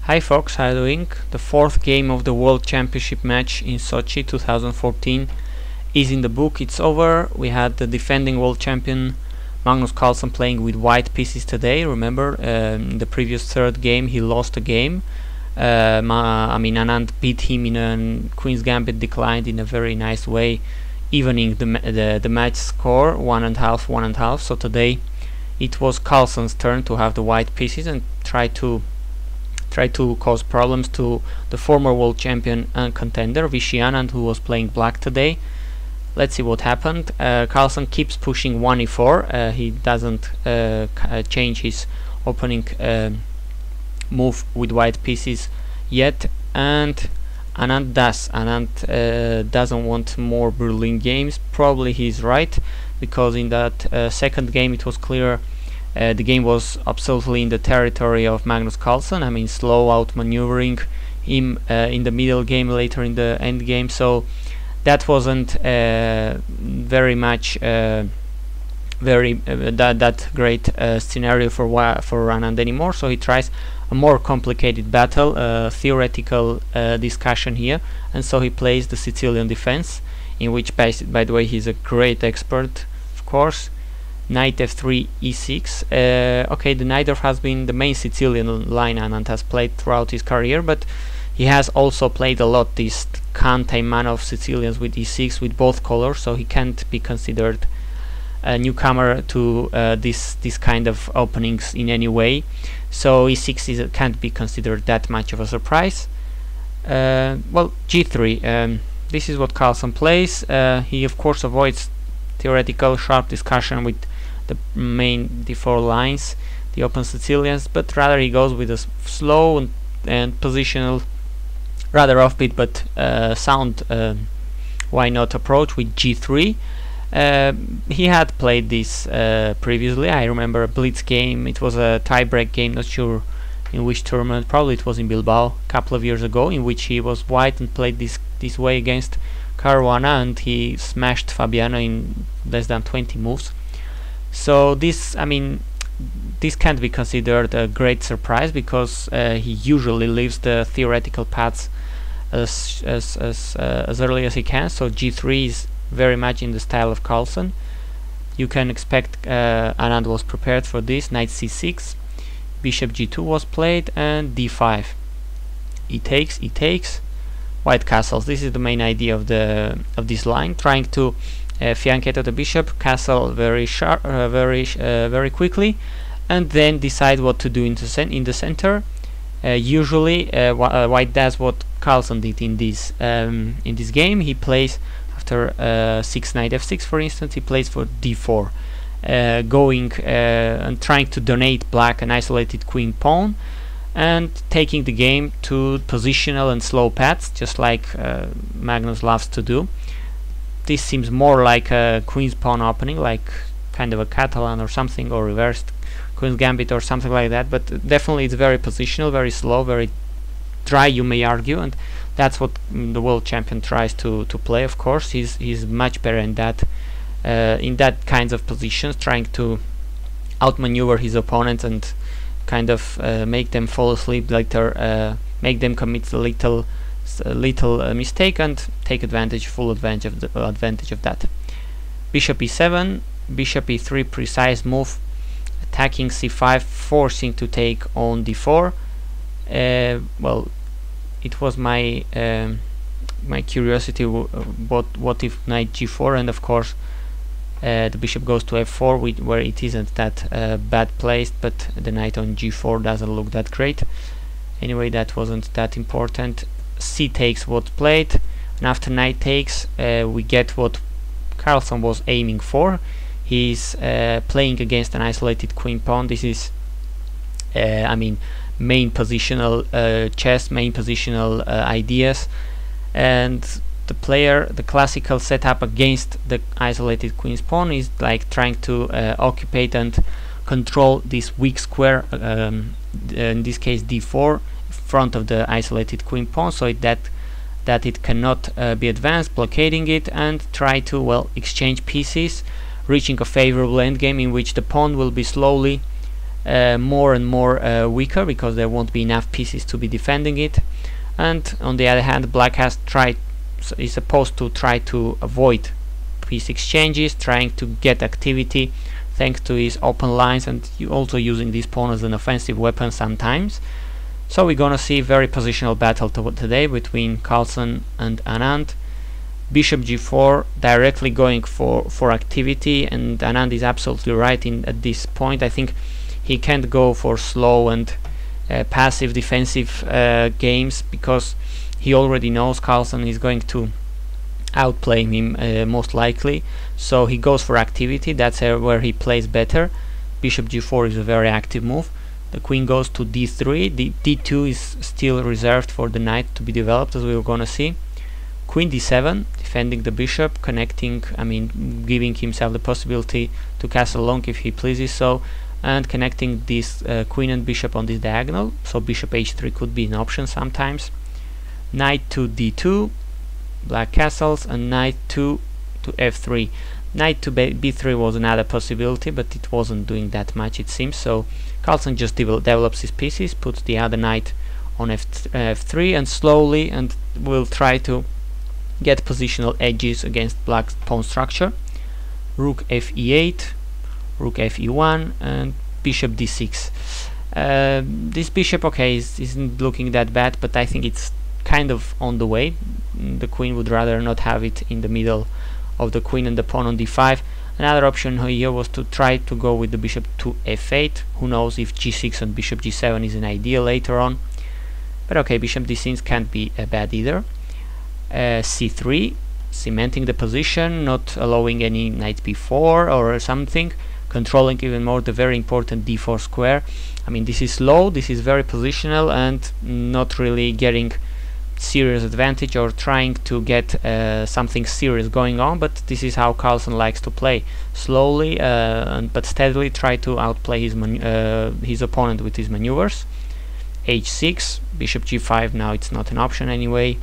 Hi folks, how are you doing? The fourth game of the World Championship match in Sochi 2014 is in the book. It's over. We had the defending world champion Magnus Carlsen playing with white pieces today. Remember, in the previous third game he lost a game. Anand beat him in a Queen's Gambit, declined in a very nice way, evening the match score 1.5, 1.5. So today it was Carlsen's turn to have the white pieces and try to cause problems to the former world champion and contender Viswanathan Anand, who was playing black today. Let's see what happened. Carlsen keeps pushing 1e4. He doesn't change his opening move with white pieces yet, and Anand does. Anand doesn't want more Berlin games. Probably he's right, because in that second game it was clear the game was absolutely in the territory of Magnus Carlsen. I mean, slow out-maneuvering him in the middle game, later in the end game. So that wasn't very much that great scenario for Anand anymore. So he tries a more complicated battle, theoretical discussion here, and so he plays the Sicilian defense, in which, by the way, he's a great expert, of course. Knight f3 e6. Okay, the Najdorf has been the main Sicilian line Anand has played throughout his career, but he has also played a lot this Khan-Taiman of Sicilians with e6 with both colors, so he can't be considered a newcomer to this kind of openings in any way. So e6 can't be considered that much of a surprise. Well, g3. This is what Carlsen plays. He of course avoids theoretical sharp discussion with the main d4 lines, the open Sicilians, but rather he goes with a slow and positional, rather offbeat but sound why not approach with g3. He had played this previously. I remember a blitz game. It was a tie-break game, not sure in which tournament, probably it was in Bilbao a couple of years ago, in which he was white and played this way against Caruana, and he smashed Fabiano in less than 20 moves. So this can't be considered a great surprise, because he usually leaves the theoretical paths as early as he can. So g3 is very much in the style of Carlsen. You can expect Anand was prepared for this. Knight c6, bishop g2 was played, and d5. E takes. White castles. This is the main idea of this line, trying to fianchetto the bishop, castle very sharp, very quickly, and then decide what to do in the center. Usually, White does what Carlsen did in this game. He plays after 6 knight f6, for instance. He plays for d4, going and trying to donate black an isolated queen pawn, and taking the game to positional and slow paths, just like Magnus loves to do. This seems more like a queen's pawn opening, like kind of a Catalan or something, or reversed Queen's Gambit or something like that, but definitely it's very positional, very slow, very dry, you may argue, and that's what the world champion tries to play. Of course, he's much better in that kinds of positions, trying to outmaneuver his opponents and kind of make them fall asleep later, make them commit a little mistake and take full advantage of that. Bishop e7, bishop e3, precise move, attacking c5, forcing to take on d4. Well, it was my curiosity, what if knight g4, and of course the bishop goes to f4, where it isn't that bad placed, but the knight on g4 doesn't look that great. Anyway, that wasn't that important. C takes was played, and after knight takes we get what Carlsen was aiming for. He's playing against an isolated queen pawn. This is main positional chess, main positional ideas, and the classical setup against the isolated queen's pawn is like trying to occupy and control this weak square, in this case d4, front of the isolated queen pawn, so that it cannot be advanced, blockading it, and try to, well, exchange pieces, reaching a favorable endgame in which the pawn will be slowly more and more weaker, because there won't be enough pieces to be defending it. And on the other hand, black is supposed to try to avoid piece exchanges, trying to get activity thanks to his open lines, and also using this pawn as an offensive weapon sometimes. So we're gonna see very positional battle today between Carlsen and Anand. Bishop g4, directly going for activity, and Anand is absolutely right at this point. I think he can't go for slow and passive defensive games, because he already knows Carlsen is going to outplay him most likely. So he goes for activity. That's where he plays better. Bishop g4 is a very active move. The queen goes to d3. The d2 is still reserved for the knight to be developed, as we were gonna see. Queen d7, defending the bishop, connecting, giving himself the possibility to castle long if he pleases so, and connecting this queen and bishop on this diagonal. So bishop h3 could be an option sometimes. Knight to d2, black castles, and knight to f3. Knight to b3 was another possibility, but it wasn't doing that much, it seems. So Carlsen just develops his pieces, puts the other knight on f3, and slowly will try to get positional edges against black's pawn structure. Rook fe8, rook fe1, and bishop d6. This bishop, okay, isn't looking that bad, but I think it's kind of on the way. The queen would rather not have it in the middle of the queen and the pawn on d5. Another option here was to try to go with the bishop to f8. Who knows if g6 and bishop g7 is an idea later on. But okay, bishop d6 can't be bad either. c3, cementing the position, not allowing any knight b4 or something, controlling even more the very important d4 square. This is low, this is very positional, and not really getting serious advantage or trying to get something serious going on, but this is how Carlsen likes to play. Slowly but steadily try to outplay his opponent with his maneuvers. h6, bishop g5, now it's not an option anyway.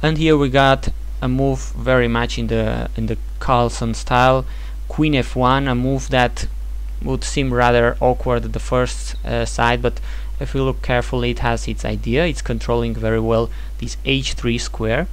And here we got a move very much in the Carlsen style. Queen f1, a move that would seem rather awkward at the first sight, but if you look carefully, it has its idea. It's controlling very well this h3 square,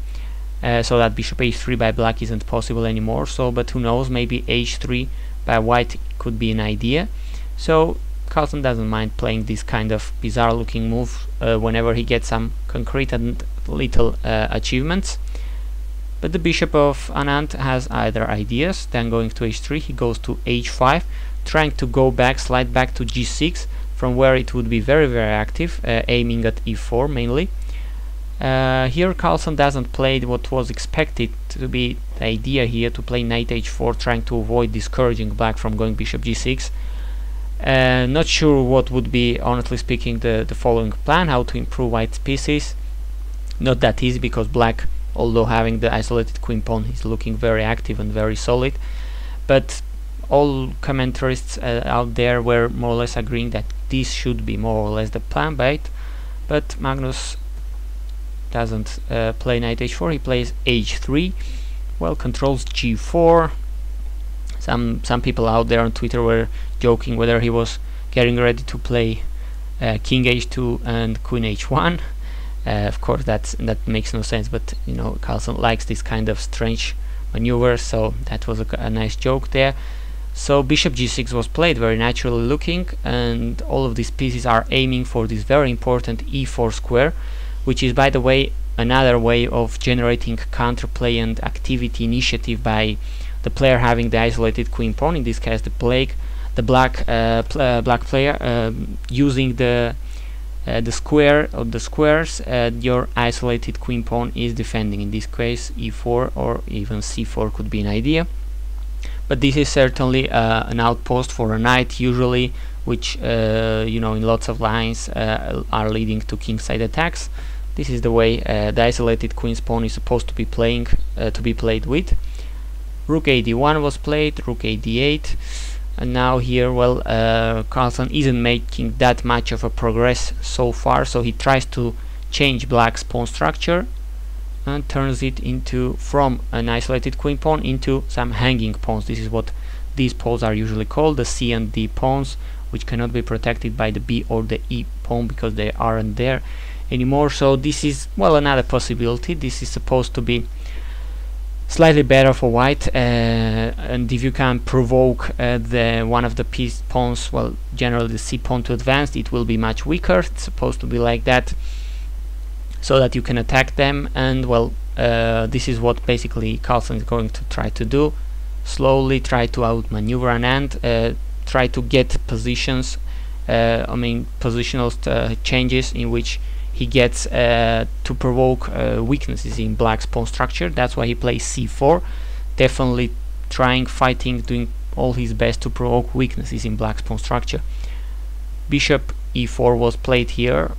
so that bishop h3 by black isn't possible anymore. So, but who knows, maybe h3 by white could be an idea. So Carlsen doesn't mind playing this kind of bizarre looking move whenever he gets some concrete and little achievements. But the bishop of Anand has other ideas. Then going to h3, he goes to h5, trying to go back, slide back to g6, from where it would be very active, aiming at e4 mainly. Here Carlsen doesn't play what was expected to be the idea here, to play knight h4, trying to avoid discouraging black from going bishop g6. Not sure what would be, honestly speaking, the following plan, how to improve white's pieces. Not that easy, because black, although having the isolated queen pawn, is looking very active and very solid. But all commentarists out there were more or less agreeing that this should be more or less the plan, but Magnus doesn't play knight h4, he plays h3, well, controls g4. Some people out there on Twitter were joking whether he was getting ready to play king h2 and queen h1. Of course that makes no sense, but Carlsen likes this kind of strange maneuvers, so that was a nice joke there. So bishop g6 was played, very naturally looking, and all of these pieces are aiming for this very important e4 square, which is, by the way, another way of generating counterplay and activity initiative by the player having the isolated queen pawn. In this case, the black player using the square of the squares your isolated queen pawn is defending. In this case, e4 or even c4 could be an idea. But this is certainly an outpost for a knight, usually, which in lots of lines are leading to kingside attacks. This is the way the isolated queen's pawn is supposed to be played with. Rook a d1 was played, rook a d8, and now here, well, Carlsen isn't making that much of a progress so far, so he tries to change black's pawn structure and turns it from an isolated queen pawn into some hanging pawns. This is what these pawns are usually called, the C and D pawns, which cannot be protected by the b or the e pawn because they aren't there anymore. So this is, well, another possibility. This is supposed to be slightly better for white, and if you can provoke the one of the pawns, well, generally the c pawn to advance, it will be much weaker. It's supposed to be like that, so that you can attack them. And well, this is what basically Carlsen is going to try to do. Slowly try to outmaneuver Anand, try to get positions, positional changes in which he gets to provoke weaknesses in black's pawn structure. That's why he plays c4, definitely fighting, doing all his best to provoke weaknesses in black's pawn structure. Bishop e4 was played here.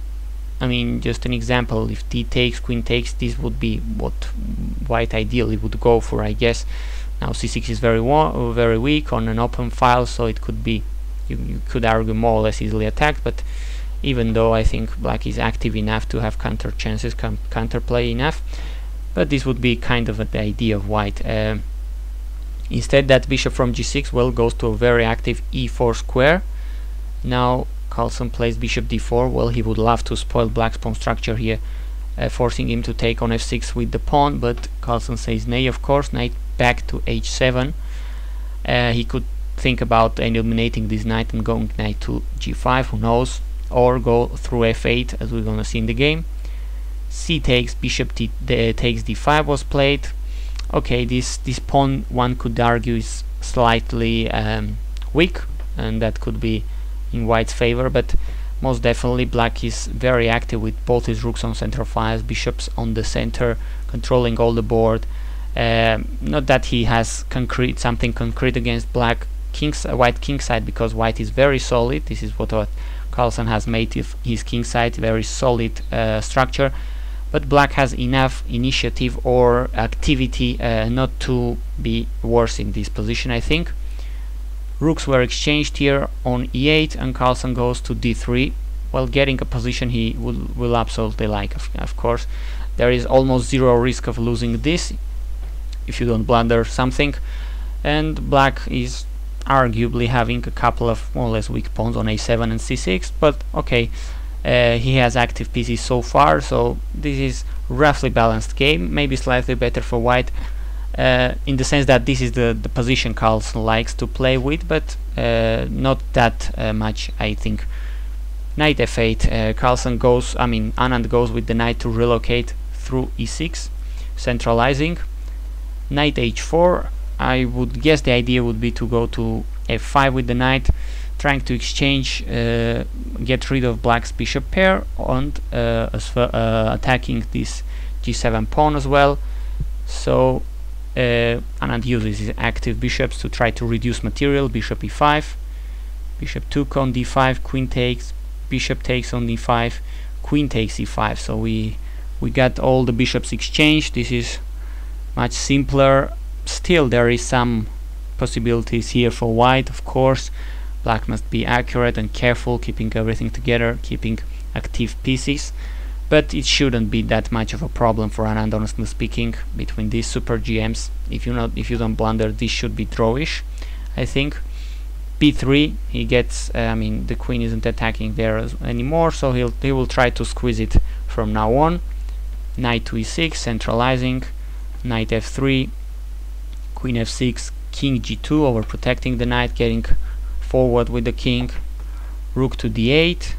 Just an example, if d takes, queen takes, this would be what white ideally would go for, I guess. Now c6 is very weak on an open file, so it could be, you could argue, more or less easily attacked, but even though I think black is active enough to have counter chances, counterplay enough, but this would be kind of the idea of white. Instead, that bishop from g6, well, goes to a very active e4 square. Now Carlsen plays bishop d4. Well, he would love to spoil black's pawn structure here, forcing him to take on f6 with the pawn, but Carlsen says nay, of course. Knight back to h7. He could think about eliminating this knight and going knight to g5, who knows, or go through f8, as we're gonna see in the game. C takes, bishop takes d5 was played. Okay, this pawn, one could argue, is slightly weak, and that could be in white's favor, but most definitely black is very active with both his rooks on central files, bishops on the center, controlling all the board. Not that he has something concrete against white kingside, because white is very solid. This is what Carlsen has made his kingside, very solid structure, but black has enough initiative or activity not to be worse in this position, I think. Rooks were exchanged here on e8, and Carlsen goes to d3, well, getting a position he will absolutely like, of course. There is almost zero risk of losing this if you don't blunder something, and black is arguably having a couple of more or less weak pawns on a7 and c6, but okay, he has active pieces so far, so this is roughly balanced game, maybe slightly better for white, in the sense that this is the position Carlsen likes to play with, but not that much, I think. Knight f8, Anand goes with the knight to relocate through e6, centralizing. Knight h4, I would guess the idea would be to go to f5 with the knight, trying to exchange, get rid of black's bishop pair, and attacking this g7 pawn as well. So Anand uses his active bishops to try to reduce material. Bishop e5, bishop took on d5, queen takes, bishop takes on d5, queen takes e5. So we got all the bishops exchanged. This is much simpler. Still, there is some possibilities here for white, of course. Black must be accurate and careful, keeping everything together, keeping active pieces, but it shouldn't be that much of a problem for Anand, honestly speaking, between these super GMs. If you don't blunder, this should be drawish, I think. b3, he gets, the queen isn't attacking there anymore, so he will try to squeeze it from now on. Knight to e6, centralizing. Knight f3, queen f6, king g2, overprotecting the knight, getting forward with the king. Rook to d8,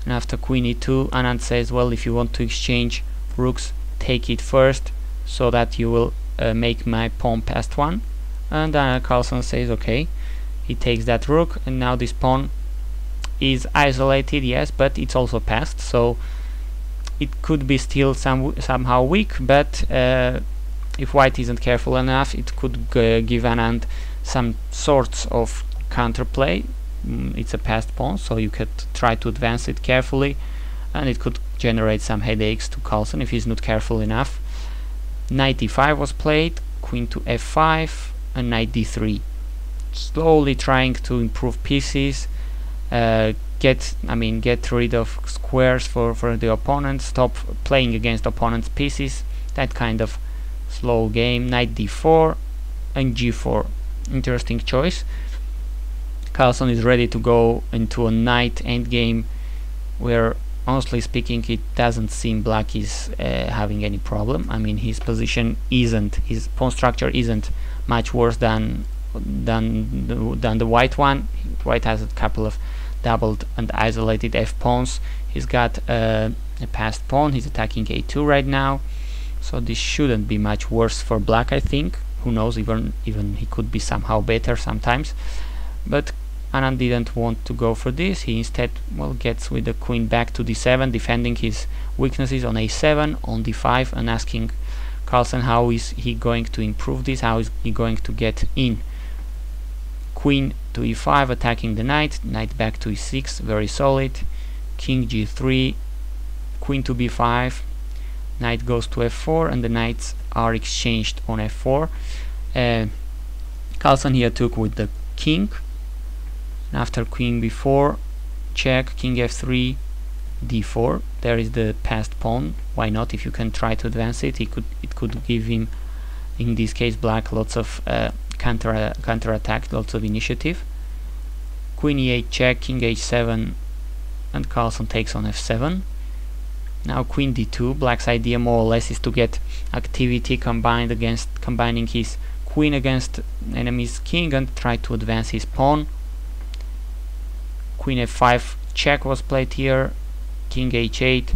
and after queen e2, Anand says, well, if you want to exchange rooks, take it first, so that you will make my pawn past one. And Carlsen says okay. He takes that rook, and now this pawn is isolated, yes, but it's also passed, so it could be still somehow weak, but if white isn't careful enough, it could give Anand some sorts of counterplay. It's a passed pawn, so you could try to advance it carefully, and it could generate some headaches to Carlsen if he's not careful enough. Knight e5 was played, queen to f5, and knight d3. Slowly trying to improve pieces, get rid of squares for the opponent, stop playing against opponent's pieces, that kind of slow game. Knight d4 and g4, interesting choice. Carlsen is ready to go into a knight endgame, where honestly speaking it doesn't seem black is having any problem. I mean, his position isn't, his pawn structure isn't much worse than the white one. White has a couple of doubled and isolated f pawns. He's got a passed pawn. He's attacking a2 right now, so this shouldn't be much worse for black, I think. Who knows, even he could be somehow better sometimes. But Anand didn't want to go for this. He instead, well, gets with the queen back to d7, defending his weaknesses on a7, on d5, and asking Carlsen how is he going to improve this, how is he going to get in. Queen to e5, attacking the knight, knight back to e6, very solid. King g3, queen to b5, knight goes to f4, and the knights are exchanged on f4. Carlsen here took with the king. After queen b4, check, king f3, d4. There is the passed pawn. Why not? If you can try to advance it, it could give him, in this case black, lots of counter attack, lots of initiative. Queen e8 check, king h7, and Carlsen takes on f7. Now queen d2. Black's idea more or less is to get activity combining his queen against enemy's king and try to advance his pawn. Queen f5 check was played here, king h8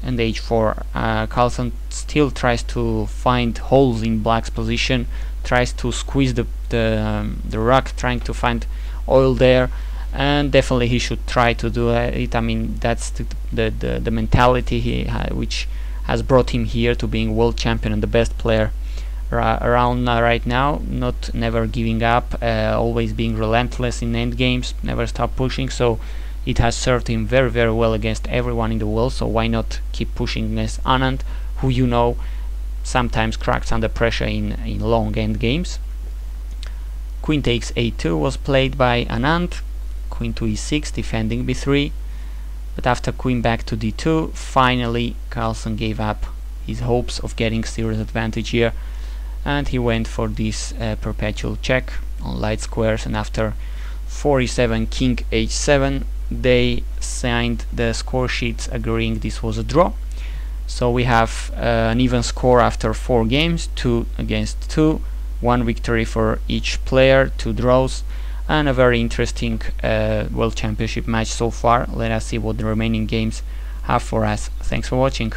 and h4. Carlsen still tries to find holes in black's position, tries to squeeze the rock, trying to find oil there, and definitely he should try to do it. I mean, that's the mentality which has brought him here to being world champion and the best player around right now. Never giving up, always being relentless in end games, never stop pushing. So it has served him very, very well against everyone in the world. So why not keep pushing against Anand, who you know sometimes cracks under pressure in long end games. Queen takes a2 was played by Anand. Queen to e6, defending b3. But after queen back to d2, finally Carlsen gave up his hopes of getting serious advantage here, and he went for this perpetual check on light squares. And after 47 king h7, they signed the score sheets agreeing this was a draw. So we have an even score after 4 games, 2 against 2, 1 victory for each player, 2 draws, and a very interesting World Championship match so far. Let us see what the remaining games have for us. Thanks for watching.